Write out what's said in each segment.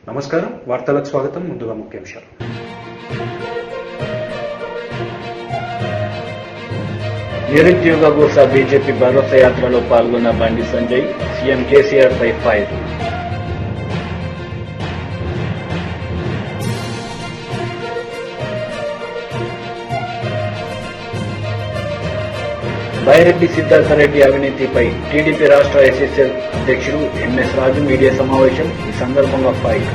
నమస్కారం వార్తలకు స్వాగతం. ముందుగా ముఖ్యాంశాలు. నిరుద్యోగ కోసం బీజేపీ భరోసా యాత్రలో పాల్గొన్న బండి సంజయ్ సీఎం కేసీఆర్ పై ఫైర్. బైరెడ్డి సిద్ధార్థరెడ్డి అవినీతిపై టీడీపీ రాష్ట్ర ఎస్ఎస్ఎల్ అధ్యక్షుడు ఎంఎస్ రాజు మీడియా సమావేశం. ఈ సందర్భంగా ఫైర్.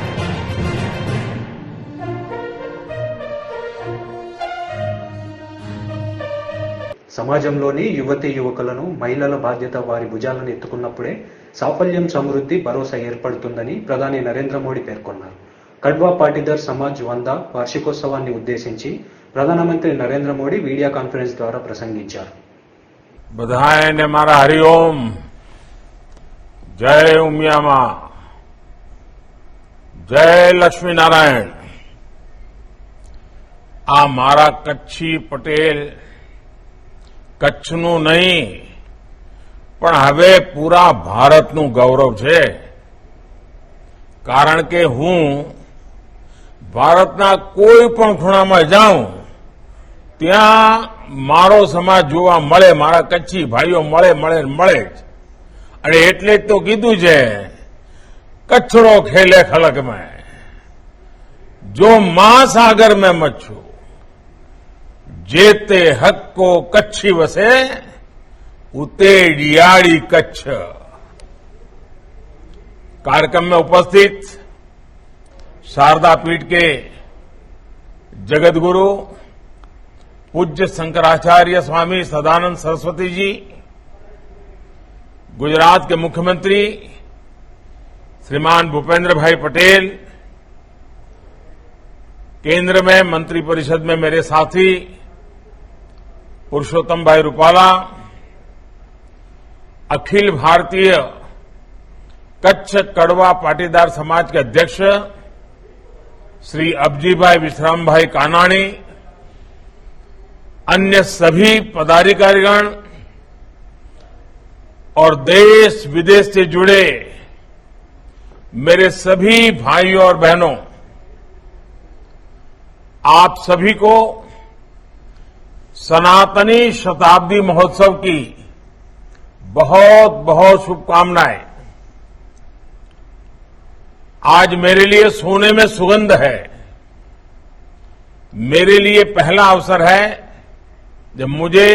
సమాజంలోని యువతీ యువకులను మహిళల బాధ్యత వారి భుజాలను ఎత్తుకున్నప్పుడే సాఫల్యం, సమృద్ధి, భరోసా ఏర్పడుతుందని ప్రధాని నరేంద్ర మోడీ పేర్కొన్నారు. కడ్వా పాటీదార్ సమాజ్ 100వ వార్షికోత్సవాన్ని ఉద్దేశించి ప్రధానమంత్రి నరేంద్ర మోడీ వీడియో కాన్ఫరెన్స్ ద్వారా ప్రసంగించారు. बधाई ने मारा हरिओम, जय उमिया मां, जय लक्ष्मी नारायण. आ मारा कच्छी पटेल कच्छનું નહીં પણ હવે પૂરા ભારતનું ગૌરવ છે. કારણ કે હું ભારતના કોઈ પણ ખૂણામાં જાઉં ત્યાં મારો સમાજ જોવા મળે, મારા કચ્છી ભાઈઓ મળે મળે મળે જ. અને એટલે જ તો કીધું છે કચ્છડો ખેલે ખલક में, जो महासागर में मच्छू, जेते हक को कच्छी वसे, उते डियाड़ी कच्छ. कार्यक्रम में उपस्थित शारदा पीठ के जगत गुरु पूज्य शंकराचार्य स्वामी सदानंद सरस्वती जी, गुजरात के मुख्यमंत्री श्रीमान भूपेंद्र भाई पटेल, केंद्र में मंत्रिपरिषद में मेरे साथी पुरुषोत्तम भाई रूपाला, अखिल भारतीय कच्छ कड़वा पाटीदार समाज के अध्यक्ष श्री अबजी भाई विश्राम भाई कानाणी, अन्य सभी पदाधिकारीगण और देश विदेश से जुड़े मेरे सभी भाइयों और बहनों, आप सभी को सनातनी शताब्दी महोत्सव की बहुत बहुत शुभकामनाएं. आज मेरे लिए सोने में सुगंध है. मेरे लिए पहला अवसर है जब मुझे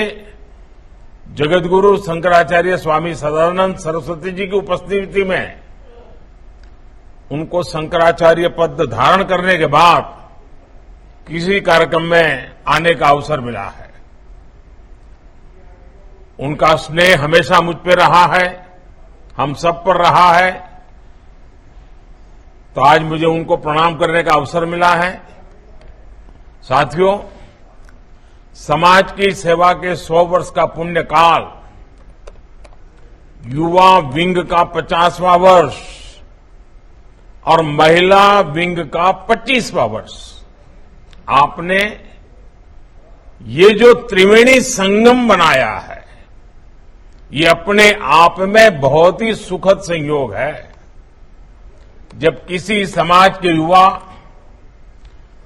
जगतगुरु शंकराचार्य स्वामी सदानंद सरस्वती जी की उपस्थिति में उनको शंकराचार्य पद धारण करने के बाद किसी कार्यक्रम में आने का अवसर मिला है. उनका स्नेह हमेशा मुझ पर रहा है, हम सब पर रहा है. तो आज मुझे उनको प्रणाम करने का अवसर मिला है. साथियों, समाज की सेवा के 100 वर्ष का पुण्य काल, युवा विंग का 50वां वर्ष और महिला विंग का 25वां वर्ष, आपने ये जो त्रिवेणी संगम बनाया है, ये अपने आप में बहुत ही सुखद संयोग है. जब किसी समाज के युवा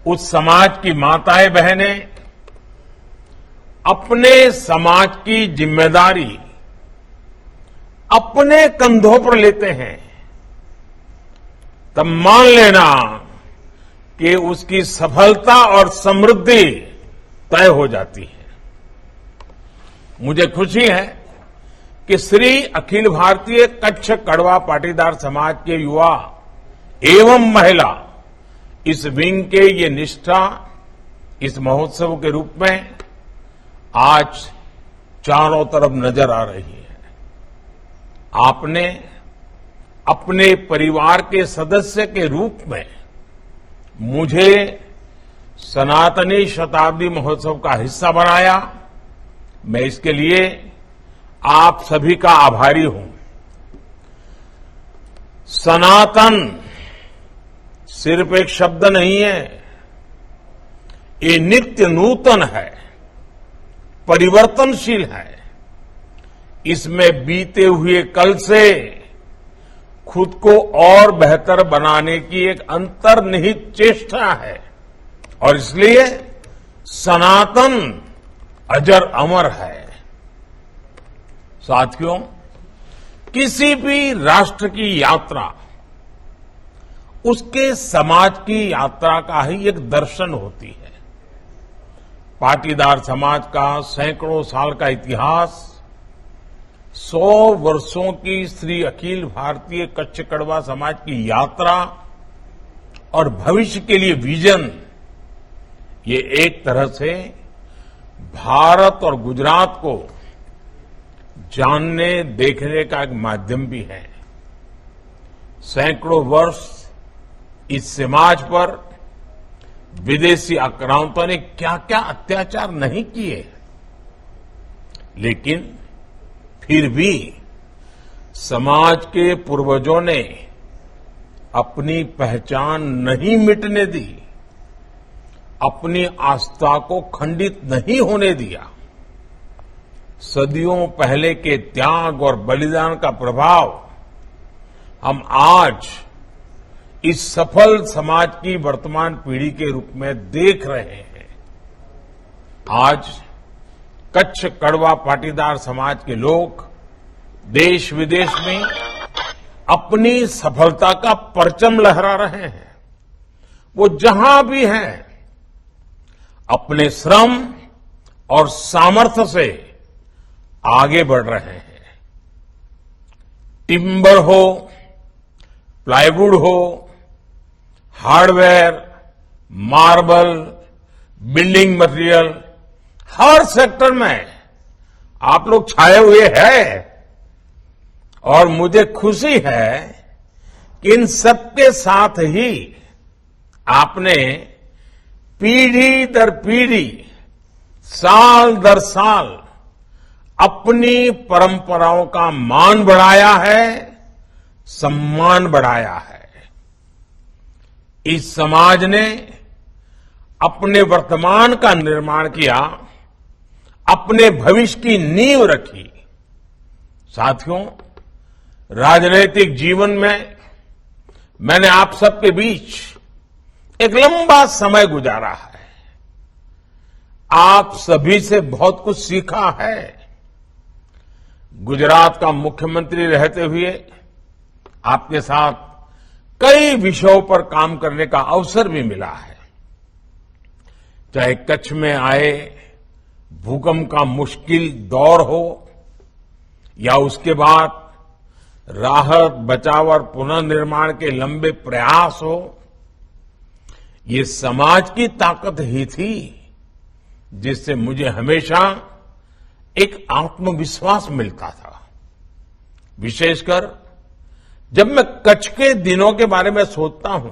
उस समाज की माताएं बहनें अपने समाज की जिम्मेदारी अपने कंधों पर लेते हैं, तब मान लेना कि उसकी सफलता और समृद्धि तय हो जाती है. मुझे खुशी है कि श्री अखिल भारतीय कच्छ कड़वा पाटीदार समाज के युवा एवं महिला इस विंग के ये निष्ठा इस महोत्सव के रूप में आज चारों तरफ नजर आ रही है. आपने अपने परिवार के सदस्य के रूप में मुझे सनातनी शताब्दी महोत्सव का हिस्सा बनाया. मैं इसके लिए आप सभी का आभारी हूं. सनातन सिर्फ एक शब्द नहीं है, ये नित्य नूतन है, परिवर्तनशील है. इसमें बीते हुए कल से खुद को और बेहतर बनाने की एक अंतर्निहित चेष्टा है और इसलिए सनातन अजर अमर है। साथियों, किसी भी राष्ट्र की यात्रा उसके समाज की यात्रा का ही एक दर्शन होती है। पाटीदार समाज का सैकड़ों साल का इतिहास, 100 वर्षों की श्री अखिल भारतीय कच्छ कड़वा समाज की यात्रा और भविष्य के लिए विजन, ये एक तरह से भारत और गुजरात को जानने देखने का एक माध्यम भी है। सैकड़ों वर्ष इस समाज पर विदेशी आक्रांतों ने क्या क्या अत्याचार नहीं किए, लेकिन फिर भी समाज के पूर्वजों ने अपनी पहचान नहीं मिटने दी, अपनी आस्था को खंडित नहीं होने दिया। सदियों पहले के त्याग और बलिदान का प्रभाव हम आज इस सफल समाज की वर्तमान पीढ़ी के रूप में देख रहे हैं। आज कच्छ कड़वा पाटीदार समाज के लोग देश विदेश में अपनी सफलता का परचम लहरा रहे हैं। वो जहां भी हैं, अपने श्रम और सामर्थ्य से आगे बढ़ रहे हैं। टिम्बर हो, प्लाईवुड हो, हार्डवेयर, मार्बल, बिल्डिंग मटेरियल, हर सेक्टर में आप लोग छाए हुए हैं और मुझे खुशी है कि इन सबके साथ ही आपने पीढ़ी दर पीढ़ी, साल दर साल अपनी परंपराओं का मान बढ़ाया है, सम्मान बढ़ाया है। इस समाज ने अपने वर्तमान का निर्माण किया, अपने भविष्य की नींव रखी। साथियों, राजनीतिक जीवन में मैंने आप सबके बीच एक लंबा समय गुजारा है। आप सभी से बहुत कुछ सीखा है। गुजरात का मुख्यमंत्री रहते हुए आपके साथ कई विषयों पर काम करने का अवसर भी मिला है। चाहे कच्छ में आए भूकंप का मुश्किल दौर हो या उसके बाद राहत, बचाव और पुनर्निर्माण के लंबे प्रयास हो, ये समाज की ताकत ही थी जिससे मुझे हमेशा एक आत्मविश्वास मिलता था। विशेषकर जब मैं कच्छ के दिनों के बारे में सोचता हूं,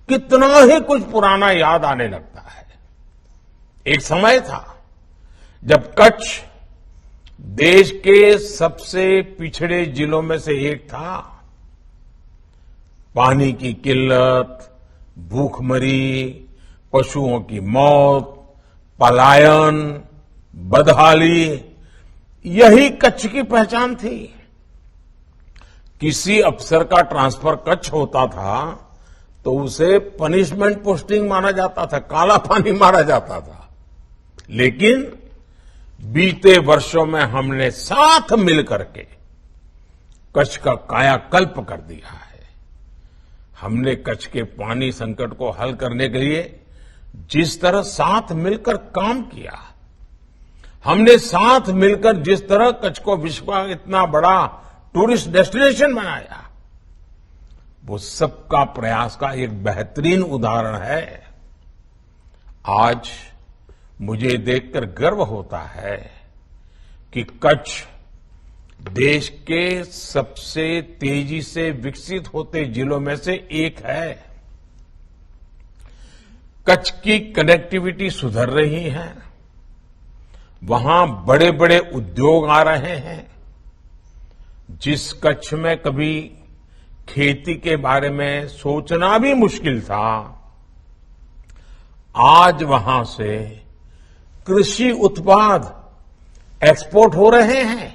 कितना ही कुछ पुराना याद आने लगता है। एक समय था जब कच्छ देश के सबसे पिछड़े जिलों में से एक था। पानी की किल्लत, भूखमरी, पशुओं की मौत, पलायन, बदहाली, यही कच्छ की पहचान थी। किसी अफसर का ट्रांसफर कच्छ होता था तो उसे पनिशमेंट पोस्टिंग माना जाता था, काला पानी मारा जाता था। लेकिन बीते वर्षों में हमने साथ मिलकर के कच्छ का कायाकल्प कर दिया है। हमने कच्छ के पानी संकट को हल करने के लिए जिस तरह साथ मिलकर काम किया, हमने साथ मिलकर जिस तरह कच्छ को विश्व का इतना बड़ा टूरिस्ट डेस्टिनेशन बनाया, वो सबका प्रयास का एक बेहतरीन उदाहरण है। आज मुझे देखकर गर्व होता है कि कच्छ देश के सबसे तेजी से विकसित होते जिलों में से एक है। कच्छ की कनेक्टिविटी सुधर रही है, वहां बड़े बड़े उद्योग आ रहे हैं। जिस कच्छ में कभी खेती के बारे में सोचना भी मुश्किल था, आज वहां से कृषि उत्पाद एक्सपोर्ट हो रहे हैं,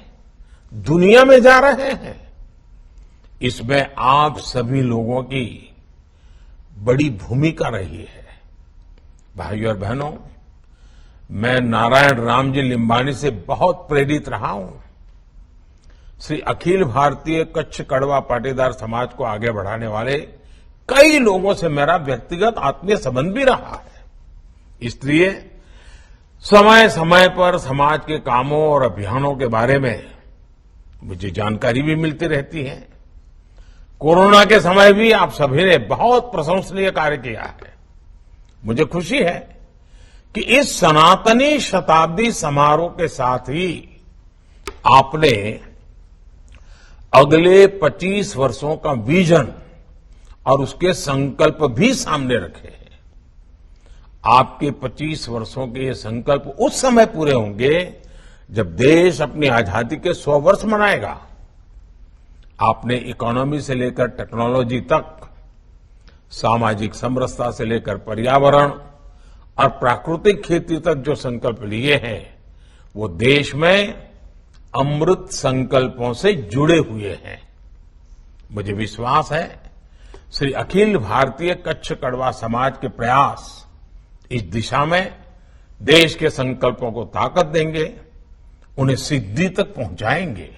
दुनिया में जा रहे हैं। इसमें आप सभी लोगों की बड़ी भूमिका रही है। भाइयों और बहनों, मैं नारायण रामजी लिम्बानी से बहुत प्रेरित रहा हूं। श्री अखिल भारतीय कच्छ कड़वा पाटीदार समाज को आगे बढ़ाने वाले कई लोगों से मेरा व्यक्तिगत आत्मीय संबंध भी रहा है। इसलिए समय समय पर समाज के कामों और अभियानों के बारे में मुझे जानकारी भी मिलती रहती है। कोरोना के समय भी आप सभी ने बहुत प्रशंसनीय कार्य किया है। मुझे खुशी है कि इस सनातनी शताब्दी समारोह के साथ ही आपने अगले 25 वर्षों का विजन और उसके संकल्प भी सामने रखे हैं। आपके 25 वर्षों के ये संकल्प उस समय पूरे होंगे जब देश अपनी आजादी के 100 वर्ष मनाएगा। आपने इकोनॉमी से लेकर टेक्नोलॉजी तक, सामाजिक समरसता से लेकर पर्यावरण और प्राकृतिक खेती तक जो संकल्प लिए हैं, वो देश में अमृत संकल्पों से जुड़े हुए हैं। मुझे विश्वास है श्री अखिल भारतीय कच्छ कड़वा समाज के प्रयास इस दिशा में देश के संकल्पों को ताकत देंगे, उन्हें सिद्धि तक पहुंचाएंगे।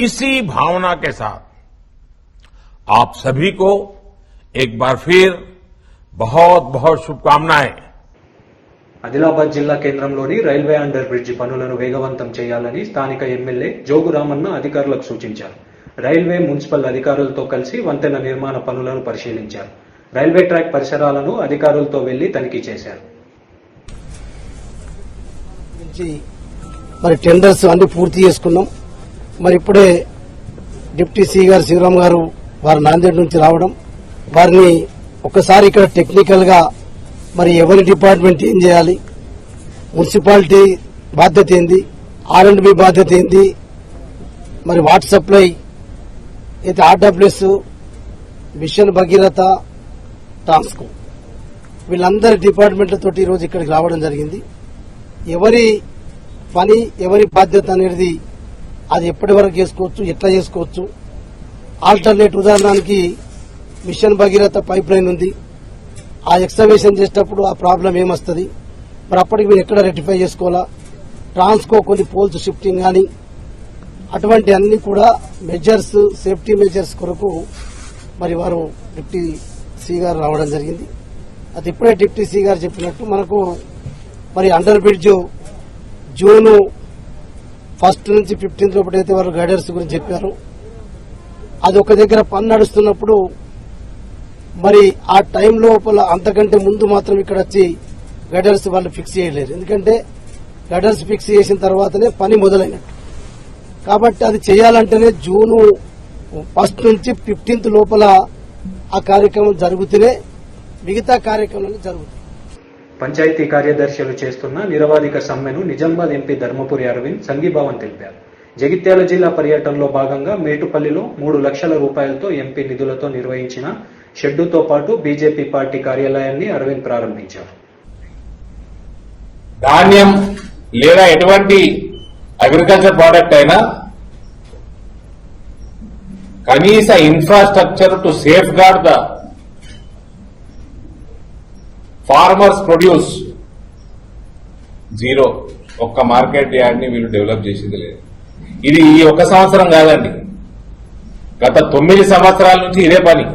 इसी भावना के साथ आप सभी को एक बार फिर बहुत बहुत शुभकामनाएं। ఆదిలాబాద్ జిల్లా కేంద్రంలోని రైల్వే అండర్ బ్రిడ్జి పనులను వేగవంతం చేయాలని స్థానిక ఎమ్మెల్యే జోగు రామన్న అధికారులకు సూచించారు. రైల్వే మున్సిపల్ అధికారులతో కలిసి వంతెన నిర్మాణ పనులను పరిశీలించారు. రైల్వే ట్రాక్ పరిసరాలను అధికారులతో వెళ్లి తనిఖీ చేశారు. మరి టెండర్స్ అన్ని పూర్తి చేసుకున్నాం. మరి ఇప్పుడే డిప్యూటీ సీ గారు శివరామ్ గారు వారు నాందేడ్ నుంచి రావడం, వారిని ఒకసారి ఇక్కడ టెక్నికల్ గా మరి ఎవరి డిపార్ట్మెంట్ ఏం చేయాలి, మున్సిపాలిటీ బాధ్యత ఏంది, R&B బాధ్యత ఏంది, మరి వాటర్ సప్లై అయితే RWS, మిషన్ భగీరథ, ట్రాన్స్కో వీళ్ళందరి డిపార్ట్మెంట్లతో ఈరోజు ఇక్కడికి రావడం జరిగింది. ఎవరి పని ఎవరి బాధ్యత అనేది అది ఎప్పటి వరకు చేసుకోవచ్చు, ఎట్లా చేసుకోవచ్చు. ఆల్టర్నేట్ ఉదాహరణకి మిషన్ భగీరథ పైప్ లైన్ ఉంది, ఆ ఎక్స్కవేషన్ చేసేటప్పుడు ఆ ప్రాబ్లం ఏమొస్తుంది, మరి అప్పటికి మీరు ఎక్కడ రెక్టిఫై చేసుకోవాలా. ట్రాన్స్కో కొన్ని పోల్స్ షిఫ్టింగ్ కానీ అటువంటి అన్ని కూడా మెజర్స్, సేఫ్టీ మెజర్స్ కొరకు మరి వారు డిప్యూటీ సీ గారు రావడం జరిగింది. అది ఇప్పుడే డిప్యూటీ సీ గారు చెప్పినట్టు మనకు మరి అండర్ బ్రిడ్జ్ జూన్ 1 నుంచి 15 లోపల అయితే వారు గైడర్స్ గురించి చెప్పారు. అది ఒక దగ్గర పని నడుస్తున్నప్పుడు మరి ఆ టైం లోపల అంతకంటే ముందు మాత్రం ఇక్కడ వచ్చి గైడర్స్ వాళ్ళు ఫిక్స్ చేయలేరు. ఎందుకంటే గైడర్స్ ఫిక్స్ చేసిన తర్వాతనే పని మొదలైనట్టు. కాబట్టి అది చేయాలంటేనే జూన్ 1 నుంచి 15 లోపల ఆ కార్యక్రమం జరుగుతూనే మిగతా కార్యక్రమాలు జరుగుతాయి. పంచాయతీ కార్యదర్శులు చేస్తున్న నిరవాధిక సమ్మెను నిజామాబాద్ ఎంపీ ధర్మపురి అరవింద్ సంఘీభావం తెలిపారు. జగిత్యాల జిల్లా పర్యటనలో భాగంగా మేటుపల్లిలో 3 లక్షల రూపాయలతో ఎంపీ నిధులతో నిర్వహించిన షెడ్డుతో పాటు బీజేపీ పార్టీ కార్యాలయాన్ని అరవింద్ ప్రారంభించారు. ధాన్యం లేదా ఎటువంటి అగ్రికల్చర్ ప్రోడక్ట్ అయినా కనీస infrastructure to safeguard the farmers produce zero. ఒక్క మార్కెట్ యార్డ్ ని వీళ్ళు డెవలప్ చేసింది లేదు. ఇది ఈ ఒక్క సంవత్సరం కాదండి, గత 9 సంవత్సరాల నుంచి ఇదే పని.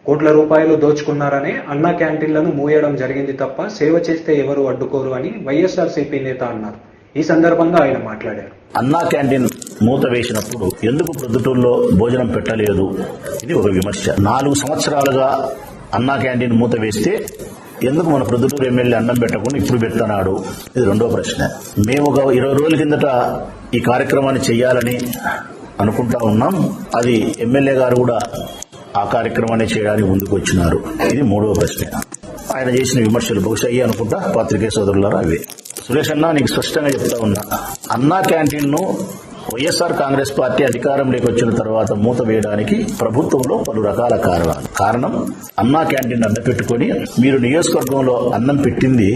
కోట్ల రూపాయలు దోచుకున్నారనే అన్నా క్యాంటీన్లను మూయడం జరిగింది తప్ప సేవ చేస్తే ఎవరు అడ్డుకోరు అని వైఎస్ఆర్సీపీ నేత అన్నారు. ఈ సందర్భంగా ఆయన మాట్లాడారు. అన్నా క్యాంటీన్ మూత వేసినప్పుడు ఎందుకు ప్రొద్దుటూరులో భోజనం పెట్టలేదు, ఇది ఒక విమర్శ. 4 సంవత్సరాలుగా అన్నా క్యాంటీన్ మూత వేస్తే ఎందుకు మన ప్రొద్దుటూరు ఎమ్మెల్యే అన్నం పెట్టకుండా ఇప్పుడు పెడుతున్నాడు, ఇది రెండో ప్రశ్న. మేము ఒక 20 రోజుల కిందట ఈ కార్యక్రమాన్ని చేయాలని అనుకుంటా ఉన్నాం. అది ఎమ్మెల్యే గారు కూడా ఆ కార్యక్రమాన్ని చేయడానికి ముందుకు వచ్చినారు, ఇది మూడో ప్రశ్న. ఆయన చేసిన విమర్శలు బహుశా అయ్యి అనుకుంటా పాత్రికేయ సోదరులారా అవే. సురేష్ అన్న, నీకు స్పష్టంగా చెప్తా ఉన్నా, అన్నా క్యాంటీన్ ను వైఎస్ఆర్ కాంగ్రెస్ పార్టీ అధికారంలోకి వచ్చిన తర్వాత మూత వేయడానికి ప్రభుత్వంలో పలు రకాల కారణాలు. కారణం అన్నా క్యాంటీన్ అడ్డ పెట్టుకుని మీరు నియోజకవర్గంలో అన్నం పెట్టింది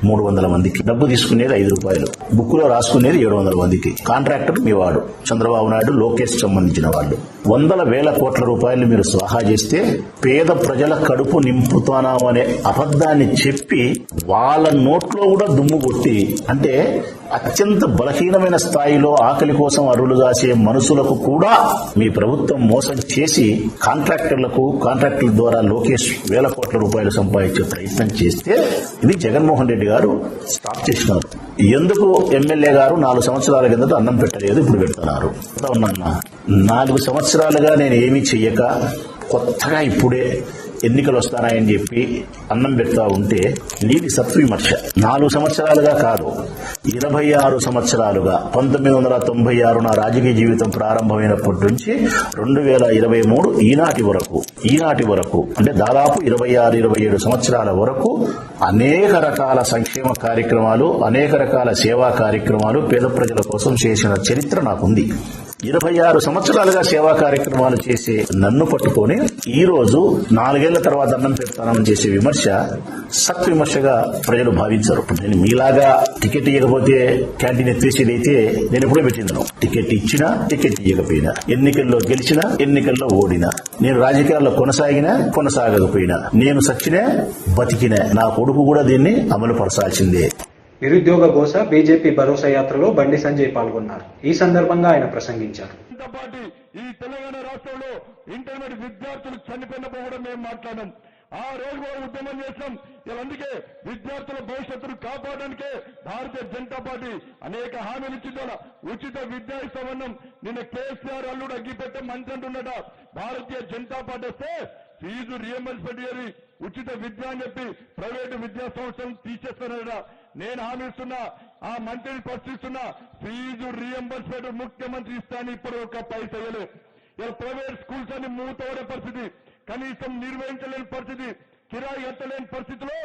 300 మందికి, డబ్బు తీసుకునేది 5 రూపాయలు, బుక్ లో రాసుకునేది 700 మందికి. కాంట్రాక్టర్ మీ వాడు చంద్రబాబు నాయుడు, లోకేష్ సంబంధించిన వాళ్ళు. 100,000 కోట్ల రూపాయలు మీరు స్వాహా చేస్తే పేద ప్రజల కడుపు నింపుతానామనే అబద్దాన్ని చెప్పి వాళ్ళ నోట్లో కూడా దుమ్ము కొట్టి, అంటే అత్యంత బలహీనమైన స్థాయిలో ఆకలి కోసం అరులు కాసే మనుషులకు కూడా మీ ప్రభుత్వం మోసం చేసి కాంట్రాక్టర్ల ద్వారా లోకేష్ 1,000 కోట్ల రూపాయలు సంపాదించే ప్రయత్నం చేస్తే ఇది జగన్మోహన్ రెడ్డి గారు స్టాప్ చేసినారు. ఎందుకు ఎమ్మెల్యే గారు 4 సంవత్సరాల కిందట అన్నం పెట్టలేదు, ఇప్పుడు పెడుతున్నారు? 4 సంవత్సరాలుగా నేను ఏమీ చెయ్యక కొత్తగా ఇప్పుడే ఎన్నికలు వస్తానాయని చెప్పి అన్నం పెడతా ఉంటే నీది సత్విమర్శ. 4 సంవత్సరాలుగా కాదు, 26 సంవత్సరాలుగా 1996 నా రాజకీయ జీవితం ప్రారంభమైనప్పటి నుంచి 2023 ఈనాటి వరకు అంటే దాదాపు 26-27 సంవత్సరాల వరకు అనేక రకాల సంక్షేమ కార్యక్రమాలు, అనేక రకాల సేవా కార్యక్రమాలు పేద ప్రజల కోసం చేసిన చరిత్ర నాకుంది. 26 సంవత్సరాలుగా సేవా కార్యక్రమాలు చేసే నన్ను పట్టుకొని ఈ రోజు 4 ఏళ్ల తర్వాత అన్నం పెడతానని చేసే విమర్శ సత్విమర్శగా ప్రజలు భావించరు. నేను మీలాగా టికెట్ ఇవ్వకపోతే క్యాంటీన్ ఎత్తేసేది అయితే నేను ఎప్పుడో పెట్టిందను. టికెట్ ఇచ్చినా, టికెట్ ఇవ్వకపోయినా, ఎన్నికల్లో గెలిచినా, ఎన్నికల్లో ఓడినా, నేను రాజకీయాల్లో కొనసాగినా, కొనసాగకపోయినా, నేను సచ్చినా, బతికినా, నా కొడుకు కూడా దీన్ని అమలు పరచాల్సిందే. నిరుద్యోగ గోస బీజేపీ భరోసా యాత్రలో బండి సంజయ్ పాల్గొన్నారు. ఈ సందర్భంగా ఆయన ప్రసంగించారు. పార్టీ ఈ తెలంగాణ రాష్ట్రంలో ఇంటర్మీడియట్ విద్యార్థులు చనిపోయినప్పుడు కూడా మేము మాట్లాడాం. ఆ రోజు కూడా ఉద్యమం చేస్తాం. ఇలా అందుకే విద్యార్థుల భవిష్యత్తును కాపాడడానికే భారతీయ జనతా పార్టీ అనేక హామీలు ఇచ్చిందా. ఉచిత విద్యా ఇస్తామన్నాం. నిన్న కేసీఆర్ అల్లుడు అగ్గిపెట్టే మంచి అంటున్నట. భారతీయ జనతా పార్టీ వస్తే ఫీజు రియంబర్స్మెంట్ చేయాలి, ఉచిత విద్య అని చెప్పి ప్రైవేటు విద్యా సంస్థలను తీసేస్తున్నారట. నేను హామీ ఇస్తున్నా, ఆ మంత్రిని ప్రశ్నిస్తున్నా, ఫీజు రియంబర్స్మెంట్ ముఖ్యమంత్రి ఇస్తాను ఇప్పుడు ఒక పైసా ఇవ్వలేదు. ఇలా ప్రైవేట్ స్కూల్స్ అన్ని మూతపడే పరిస్థితి, కనీసం నిర్వహించలేని పరిస్థితి, కిరాయి కట్టలేని పరిస్థితిలో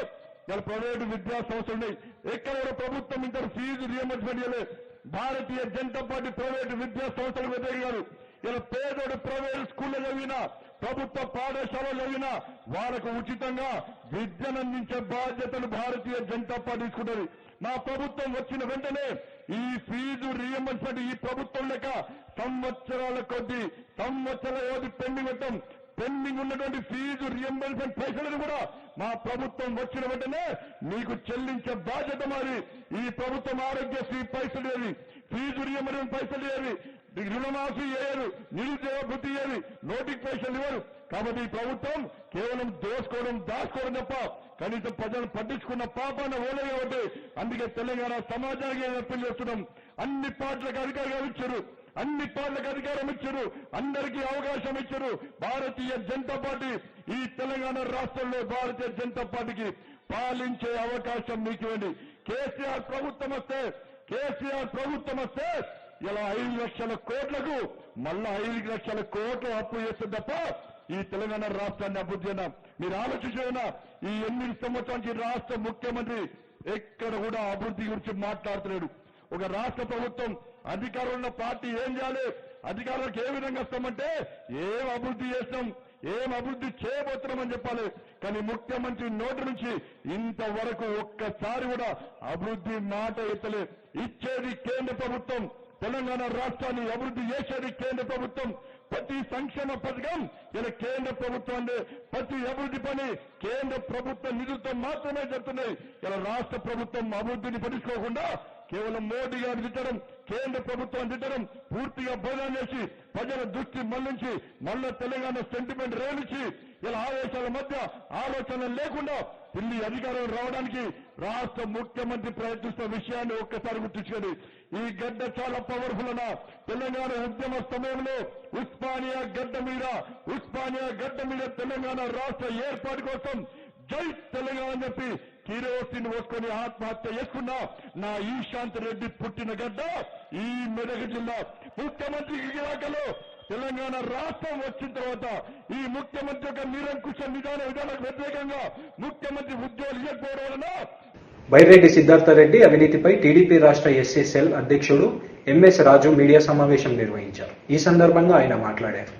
ఇలా ప్రైవేటు విద్యా సంస్థలు ఉన్నాయి. ఎక్కడ కూడా ప్రభుత్వం ఇంత ఫీజు రియంబర్స్మెంట్ ఇవ్వలేదు. భారతీయ జనతా పార్టీ ప్రైవేటు విద్యా సంస్థలకు వ్యతిరేకారు. ఇలా పేదోడు ప్రైవేటు స్కూల్లో చదివినా, ప్రభుత్వ పాఠశాలలో చదివినా వాళ్ళకు ఉచితంగా విద్యను అందించే బాధ్యతలు భారతీయ జనతా పార్టీ తీసుకుంటుంది. మా ప్రభుత్వం వచ్చిన వెంటనే ఈ ఫీజు రియంబర్స్మెంట్ ఈ ప్రభుత్వం లెక్క సంవత్సరాల కొద్దీ సంవత్సరాల వ్యవధి పెండింగ్ ఉన్నటువంటి ఫీజు రియంబర్స్మెంట్ పైసలను కూడా మా ప్రభుత్వం వచ్చిన వెంటనే మీకు చెల్లించే బాధ్యత మాది. ఈ ప్రభుత్వం ఆరోగ్యశ్రీ పైసలు ఏవి, ఫీజు రియంబర్స్మెంట్ పైసలు ఏవి, రుణమాఫీ చేయరు, నిరుద్యోగ భృతి ఏవి, నోటిఫికేషన్ ఇవ్వరు. కాబట్టి ఈ ప్రభుత్వం కేవలం దోసుకోవడం, దాచుకోవడం తప్ప కనీసం ప్రజలను పట్టించుకున్న పాపాన ఓలే కాబట్టి అందుకే తెలంగాణ సమాజానికి అప్పీల్ చేస్తున్నాం. అన్ని పార్టీలకు అధికారం ఇచ్చారు, అందరికీ అవకాశం ఇచ్చారు. భారతీయ జనతా పార్టీ ఈ తెలంగాణ రాష్ట్రంలో భారతీయ జనతా పార్టీకి పాలించే అవకాశం మీకు ఇవ్వండి. కేసీఆర్ ప్రభుత్వం వస్తే ఇలా 5 లక్షల కోట్లకు మళ్ళా 5 లక్షల కోట్లు అప్పు చేస్తే తప్ప ఈ తెలంగాణ రాష్ట్రాన్ని అభివృద్ధి చేద్దాం. మీరు ఆలోచించిన ఈ 8 సంవత్సరానికి రాష్ట్ర ముఖ్యమంత్రి ఎక్కడ కూడా అభివృద్ధి గురించి మాట్లాడుతున్నాడు. ఒక రాష్ట్ర ప్రభుత్వం అధికారంలో ఉన్న పార్టీ ఏం చేయాలి, అధికారులకు ఏ విధంగా వస్తామంటే ఏం అభివృద్ధి చేస్తాం, ఏం అభివృద్ధి చేయబోతున్నామని చెప్పాలి. కానీ ముఖ్యమంత్రి నోటి నుంచి ఇంతవరకు ఒక్కసారి కూడా అభివృద్ధి మాట ఎత్తలే. ఇచ్చేది కేంద్ర ప్రభుత్వం, తెలంగాణ రాష్ట్రాన్ని అభివృద్ధి చేసేది కేంద్ర ప్రభుత్వం. ప్రతి సంక్షేమ పథకం ఇలా కేంద్ర ప్రభుత్వం అంటే ప్రతి అభివృద్ధి పని కేంద్ర ప్రభుత్వ నిధులతో మాత్రమే జరుగుతున్నాయి. ఇలా రాష్ట్ర ప్రభుత్వం అభివృద్ధిని పట్టించుకోకుండా కేవలం మోడీ గారు తిట్టడం, కేంద్ర ప్రభుత్వం తిట్టడం, పూర్తిగా బోధన చేసి ప్రజల దృష్టి మళ్లించి మళ్ళా తెలంగాణ సెంటిమెంట్ రేలించి ఇలా ఆవేశాల మధ్య ఆలోచన లేకుండా ఢిల్లీ అధికారం రావడానికి రాష్ట్ర ముఖ్యమంత్రి ప్రయత్నిస్తున్న విషయాన్ని ఒక్కసారి గుర్తించుకోండి. ఈ గడ్డ చాలా పవర్ఫుల్ అన్న. తెలంగాణ ఉద్యమ సమయంలో ఉస్మానియా గడ్డ మీద తెలంగాణ రాష్ట్ర ఏర్పాటు కోసం జై తెలంగాణ అని చెప్పి కిరోసిన్ పోసుకొని ఆత్మహత్య చేసుకున్న నా ఈశాంత్ రెడ్డి పుట్టిన గడ్డ ఈ మెదక్ జిల్లా. ముఖ్యమంత్రి ఇలాకలో తెలంగాణ రాష్ట్రం వచ్చిన తర్వాత ఈ ముఖ్యమంత్రి యొక్క నిరంకుశ విధానాలకు వ్యతిరేకంగా ముఖ్యమంత్రి ఉద్యోగాలు ఇవ్వకపోవడం వలన బైరెడ్డి సిద్ధార్థరెడ్డి అవినీతిపై టీడీపీ రాష్ట్ర ఎస్సీ సెల్ అధ్యక్షుడు ఎంఎస్ రాజు మీడియా సమావేశం నిర్వహించారు. ఈ సందర్భంగా ఆయన మాట్లాడారు.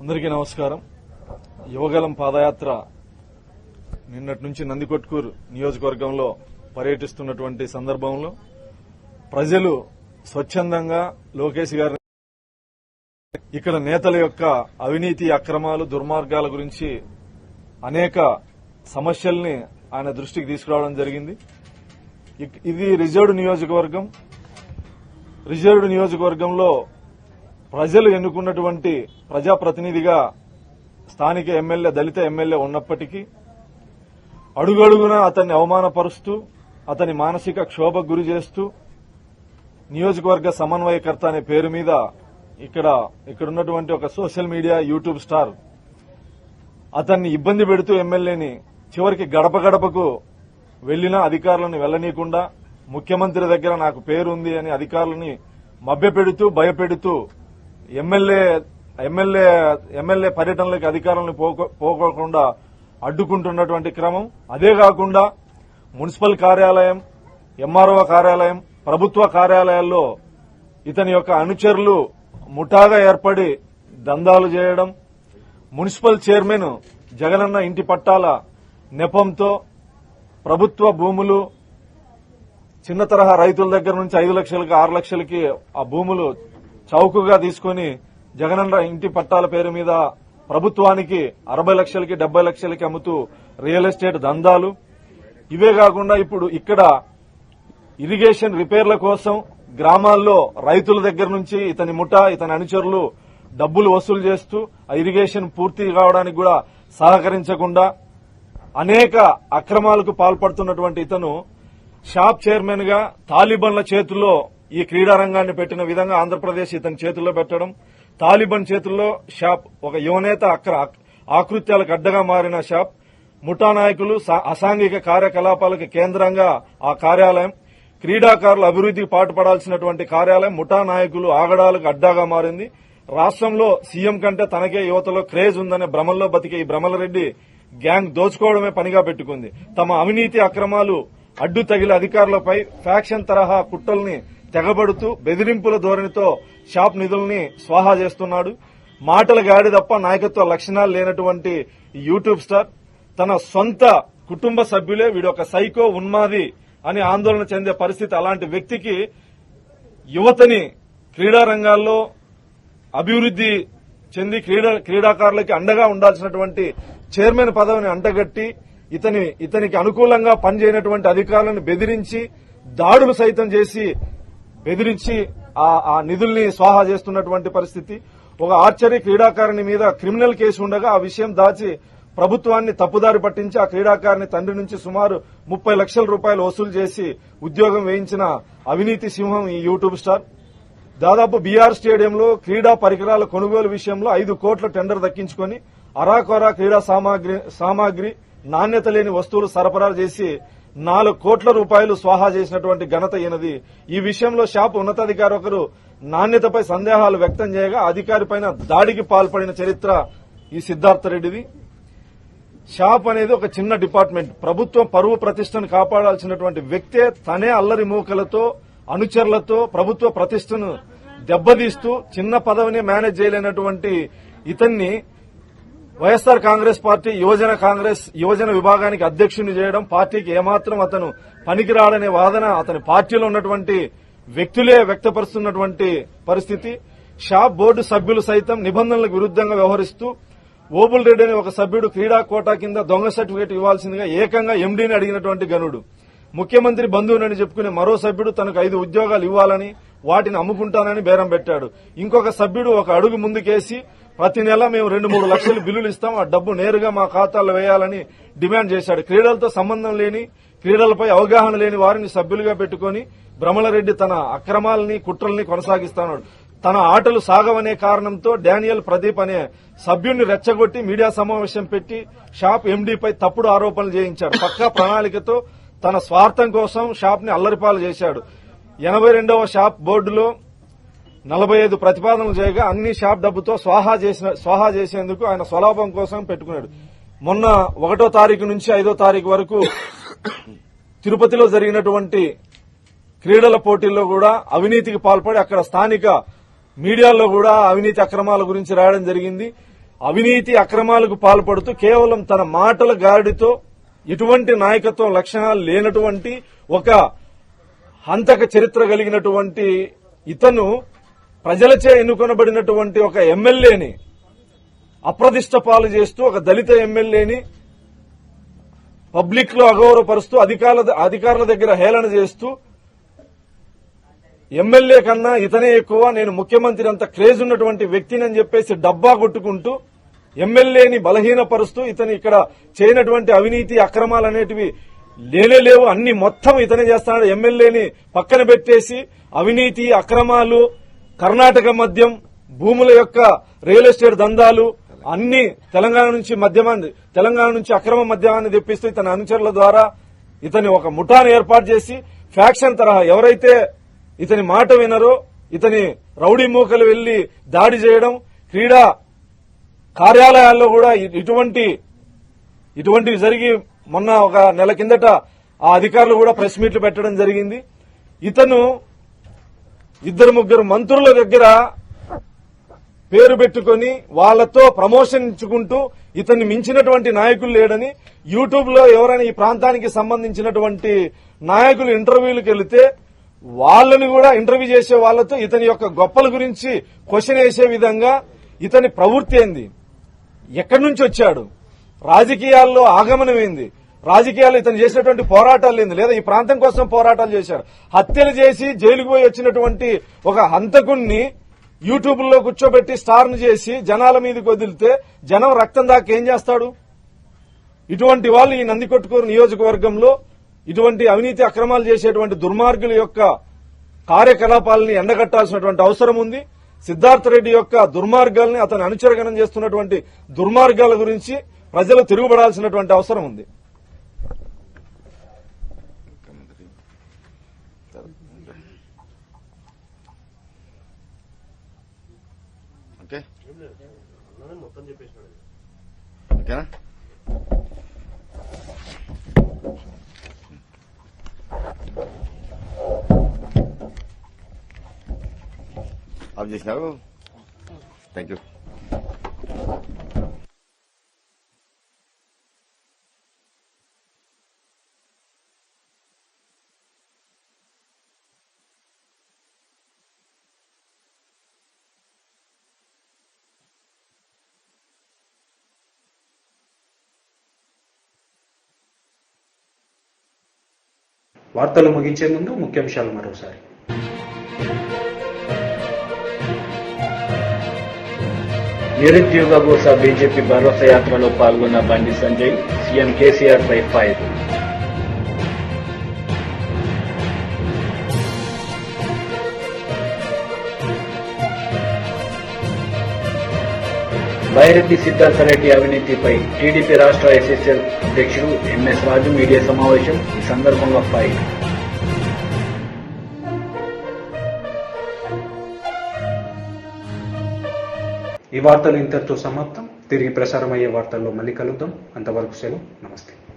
అందరికీ నమస్కారం. యువగలం పాదయాత్ర నిన్నటి నుంచి నందికొట్కూరు నియోజకవర్గంలో పర్యటిస్తున్నటువంటి సందర్భంలో ప్రజలు స్వచ్ఛందంగా లోకేష్ గారి ఇక్కడ నేతల యొక్క అవినీతి అక్రమాలు దుర్మార్గాల గురించి అనేక సమస్యల్ని ఆయన దృష్టికి తీసుకురావడం జరిగింది. ఇది రిజర్వ్డ్ నియోజకవర్గం. రిజర్వ్డ్ నియోజకవర్గంలో ప్రజలు ఎన్నుకున్నటువంటి ప్రజాప్రతినిధిగా స్థానిక ఎమ్మెల్యే దళిత ఎమ్మెల్యే ఉన్నప్పటికీ అడుగడుగునా అతన్ని అవమానపరుస్తూ అతని మానసిక క్షోభకు గురి చేస్తూ నియోజకవర్గ సమన్వయకర్త అనే పేరు మీద ఇక్కడున్నటువంటి ఒక సోషల్ మీడియా యూట్యూబ్ స్టార్ అతన్ని ఇబ్బంది పెడుతూ ఎమ్మెల్యేని చివరికి గడప గడపకు వెళ్లినా అధికారులను వెళ్లనీయకుండా ముఖ్యమంత్రి దగ్గర నాకు పేరుంది అని అధికారులని మభ్యపెడుతూ భయపెడుతూ ఎమ్మెల్యే పర్యటనలకు అధికారులను పోకోకుండా అడ్డుకుంటున్నటువంటి క్రమం. అదే కాకుండా మున్సిపల్ కార్యాలయం, ఎంఆర్ఓ కార్యాలయం, ప్రభుత్వ కార్యాలయాల్లో ఇతని యొక్క అనుచరులు ముఠాగా ఏర్పడి దందాలు చేయడం, మున్సిపల్ చైర్మన్ జగనన్న ఇంటి పట్టాల నెపంతో ప్రభుత్వ భూములు చిన్న తరహా రైతుల దగ్గర నుంచి 5 లక్షలకి 6 లక్షలకి ఆ భూములు చౌకగా తీసుకుని జగనన్న ఇంటి పట్టాల పేరు మీద ప్రభుత్వానికి 60 లక్షలకి 70 లక్షలకి అమ్ముతూ రియల్ ఎస్టేట్ దందాలు. ఇవే కాకుండా ఇప్పుడు ఇక్కడ ఇరిగేషన్ రిపేర్ల కోసం గ్రామాల్లో రైతుల దగ్గర నుంచి ఇతని ముఠా ఇతని అనుచరులు డబ్బులు వసూలు చేస్తూ ఆ ఇరిగేషన్ పూర్తి కావడానికి కూడా సహకరించకుండా అనేక అక్రమాలకు పాల్పడుతున్నటువంటి ఇతను షాప్ చైర్మన్ గా తాలిబన్ల చేతుల్లో ఈ క్రీడా రంగాన్ని పెట్టిన విధంగా ఆంధ్రప్రదేశ్ ఇతని చేతుల్లో పెట్టడం, తాలిబన్ చేతుల్లో షాప్ ఒక యువనేత ఆకృత్యాలకు అడ్డగా మారిన షాప్, ముఠా నాయకులు అసాంఘిక కార్యకలాపాలకు కేంద్రంగా ఆ కార్యాలయం, క్రీడాకారుల అభివృద్ధికి పాటుపడాల్సినటువంటి కార్యాలయం ముఠా నాయకులు ఆగడాలకు అడ్డాగా మారింది. రాష్ట్రంలో సీఎం కంటే తనకే యువతలో క్రేజ్ ఉందనే భ్రమల్లో బతికే ఈ భ్రమలరెడ్డి గ్యాంగ్ దోచుకోవడమే పనిగా పెట్టుకుంది. తమ అవినీతి అక్రమాలు అడ్డు తగిలి అధికారులపై ఫ్యాక్షన్ తరహా కుట్రల్ని తెగబడుతూ బెదిరింపుల ధోరణితో షాప్ నిధుల్ని స్వాహా చేస్తున్నాడు. మాటల గాడి తప్ప నాయకత్వ లక్షణాలు లేనటువంటి యూట్యూబ్ స్టార్ తన సొంత కుటుంబ సభ్యులే వీడొక సైకో ఉన్మాది అని ఆందోళన చెందే పరిస్థితి. అలాంటి వ్యక్తికి యువతని క్రీడా రంగాల్లో అభివృద్ది చెంది క్రీడాకారులకి అండగా ఉండాల్సినటువంటి చైర్మన్ పదవిని అంటగట్టి ఇతనికి అనుకూలంగా పనిచేయనటువంటి అధికారులను బెదిరించి దాడులు సైతం చేసి బెదిరించి ఆ నిధుల్ని స్వాహా చేస్తున్నటువంటి పరిస్థితి. ఒక ఆర్చరీ క్రీడాకారిణి మీద క్రిమినల్ కేసు ఉండగా ఆ విషయం దాచి ప్రభుత్వాన్ని తప్పుదారి పట్టించి ఆ క్రీడాకారిణి తండ్రి నుంచి సుమారు 30 లక్షల రూపాయలు వసూలు చేసి ఉద్యోగం వేయించిన అవినీతి సింహం ఈ యూట్యూబ్ స్టార్. దాదాపు బీఆర్ స్టేడియంలో క్రీడా పరికరాల కొనుగోలు విషయంలో 5 కోట్ల టెండర్ దక్కించుకుని అరాకొరా క్రీడా సామాగ్రి నాణ్యత లేని వస్తువులు సరఫరా చేసి 4 కోట్ల రూపాయలు స్వాహా చేసినటువంటి ఘనత ఈయనది. ఈ విషయంలో షాప్ ఉన్నతాధికారి ఒకరు నాణ్యతపై సందేహాలు వ్యక్తం చేయగా అధికారిపైన దాడికి పాల్పడిన చరిత్ర ఈ సిద్ధార్థరెడ్డిది. షాప్ అనేది ఒక చిన్న డిపార్ట్మెంట్. ప్రభుత్వం పరువు ప్రతిష్టను కాపాడాల్సినటువంటి వ్యక్తే తనే అల్లరి మూకలతో అనుచరులతో ప్రభుత్వ ప్రతిష్టను దెబ్బతీస్తూ చిన్న పదవిని మేనేజ్ చేయలేనటువంటి ఇతన్ని వైఎస్ఆర్ కాంగ్రెస్ పార్టీ యువజన విభాగానికి అధ్యక్షుని చేయడం, పార్టీకి ఏమాత్రం అతను పనికిరాడనే వాదన అతని పార్టీలో ఉన్నటువంటి వ్యక్తులే వ్యక్తపరుస్తున్నటువంటి పరిస్థితి. షాప్ బోర్డు సభ్యులు సైతం నిబంధనలకు విరుద్దంగా వ్యవహరిస్తూ ఓబుల్ రెడ్డి అనే ఒక సభ్యుడు క్రీడా కోటా కింద దొంగ సర్టిఫికేట్ ఇవ్వాల్సిందిగా ఏకంగా ఎండీని అడిగినటువంటి గనుడు. ముఖ్యమంత్రి బంధువునని చెప్పుకునే మరో సభ్యుడు తనకు 5 ఉద్యోగాలు ఇవ్వాలని వాటిని అమ్ముకుంటానని బేరం పెట్టాడు. ఇంకొక సభ్యుడు ఒక అడుగు ముందుకేసి ప్రతి నెల మేము 2-3 లక్షలు బిల్లులు ఇస్తాం, ఆ డబ్బు నేరుగా మా ఖాతాలో వేయాలని డిమాండ్ చేశాడు. క్రీడలతో సంబంధం లేని, క్రీడలపై అవగాహన లేని వారిని సభ్యులుగా పెట్టుకుని భ్రమలరెడ్డి తన అక్రమాలని కుట్రల్ని కొనసాగిస్తున్నాడు. తన ఆటలు సాగవనే కారణంతో డానియల్ ప్రదీప్ అనే సభ్యుడిని రెచ్చగొట్టి మీడియా సమావేశం పెట్టి షాప్ ఎండీపై తప్పుడు ఆరోపణలు చేయించాడు. పక్కా ప్రణాళికతో తన స్వార్థం కోసం షాప్ ని అల్లరిపాలు చేశాడు. 82వ షాప్ బోర్డులో 45 ప్రతిపాదనలు చేయగా అన్ని షాప్ డబ్బుతో స్వాహా చేసేందుకు ఆయన స్వలాభం కోసం పెట్టుకున్నాడు. మొన్న 1వ తారీఖు నుంచి 5వ తారీఖు వరకు తిరుపతిలో జరిగినటువంటి క్రీడల పోటీల్లో కూడా అవినీతికి పాల్పడి అక్కడ స్థానిక మీడియాలో కూడా అవినీతి అక్రమాల గురించి రాయడం జరిగింది. అవినీతి అక్రమాలకు పాల్పడుతూ కేవలం తన మాటల గాడితో ఎటువంటి నాయకత్వం లక్షణాలు లేనటువంటి ఒక హంతక చరిత్ర కలిగినటువంటి ఇతను ప్రజలచే ఎన్నుకొనబడినటువంటి ఒక ఎమ్మెల్యేని అప్రదిష్ట పాలు చేస్తూ ఒక దళిత ఎమ్మెల్యేని పబ్లిక్ లో అగౌరవపరుస్తూ అధికారుల దగ్గర హేళన చేస్తూ ఎమ్మెల్యే కన్నా ఇతనే ఎక్కువ, నేను ముఖ్యమంత్రి అంత క్రేజ్ ఉన్నటువంటి వ్యక్తిని అని చెప్పేసి డబ్బా కొట్టుకుంటూ ఎమ్మెల్యేని బలహీనపరుస్తూ ఇతను ఇక్కడ చేయనటువంటి అవినీతి అక్రమాలు అనేటివి లేవు, అన్ని మొత్తం ఇతనే చేస్తున్నాడు. ఎమ్మెల్యేని పక్కన పెట్టేసి అవినీతి అక్రమాలు, కర్ణాటక మద్యం, భూముల యొక్క రియల్ ఎస్టేట్ దందాలు అన్ని తెలంగాణ నుంచి అక్రమ మద్యాన్ని తెప్పిస్తూ ఇతని అనుచరుల ద్వారా ఇతని ఒక ముఠాను ఏర్పాటు చేసి ఫ్యాక్షన్ తరహా ఎవరైతే ఇతని మాట వినరో ఇతని రౌడీ మూకలు వెళ్లి దాడి చేయడం, క్రీడా కార్యాలయాల్లో కూడా ఇటువంటివి జరిగి మొన్న ఒక నెల కిందట ఆ అధికారులు కూడా ప్రెస్ మీట్లు పెట్టడం జరిగింది. ఇతను 2-3 మంత్రుల దగ్గర పేరు పెట్టుకుని వాళ్లతో ప్రమోషన్ ఇచ్చుకుంటూ ఇతన్ని మించినటువంటి నాయకులు లేడని యూట్యూబ్ లో ఎవరైనా ఈ ప్రాంతానికి సంబంధించినటువంటి నాయకులు ఇంటర్వ్యూలకు వెళితే వాళ్ళని కూడా ఇంటర్వ్యూ చేసే వాళ్లతో ఇతని యొక్క గొప్పల గురించి క్వశ్చన్ వేసే విధంగా ఇతని ప్రవృత్తి ఏంది, ఎక్కడి నుంచి వచ్చాడు, రాజకీయాల్లో ఆగమనం ఏంది, రాజకీయాల్లో ఇతను చేసినటువంటి పోరాటాలు ఏంది, లేదా ఈ ప్రాంతం కోసం పోరాటాలు చేశాడు. హత్యలు చేసి జైలుకు పోయి వచ్చినటువంటి ఒక హంతకుణ్ణి యూట్యూబ్ లో కూర్చోబెట్టి స్టార్ను చేసి జనాల మీదకి వదిలితే జనం రక్తం దాకా ఏం చేస్తాడు? ఇటువంటి వాళ్ళు ఈ నందికొట్కూరు నియోజకవర్గంలో ఇటువంటి అవినీతి అక్రమాలు చేసేటువంటి దుర్మార్గుల యొక్క కార్యకలాపాలని ఎండగట్టాల్సినటువంటి అవసరం ఉంది. సిద్ధార్థ రెడ్డి యొక్క దుర్మార్గాల్ని అతను అనుచరగణం చేస్తున్నటువంటి దుర్మార్గాల గురించి ప్రజలు తిరుగుబడాల్సినటువంటి అవసరం ఉంది. ఓకేనా? ఆఫ్ చేసినావు. Thank you. వార్తలు ముగించే ముందు ముఖ్యాంశాలు మరోసారి. నిరుద్యోగ గోస బీజేపీ భరోసా యాత్రలో పాల్గొన్న బండి సంజయ్, సీఎం కేసీఆర్ పై ఫైర్. బైరెడ్డి సిద్ధార్థరెడ్డి అవినీతిపై టీడీపీ రాష్ట్ర ఎస్ఎస్ఎల్ అధ్యక్షుడు ఎంఎస్ రాజు మీడియా సమావేశం. ఈ సందర్భంగా ఫైర్. ఈ వార్తలు ఇంతటితో సమాప్తం. తిరిగి ప్రసారమయ్యే వార్తల్లో మళ్ళీ కలుద్దాం. అంతవరకు సెలవు. నమస్తే.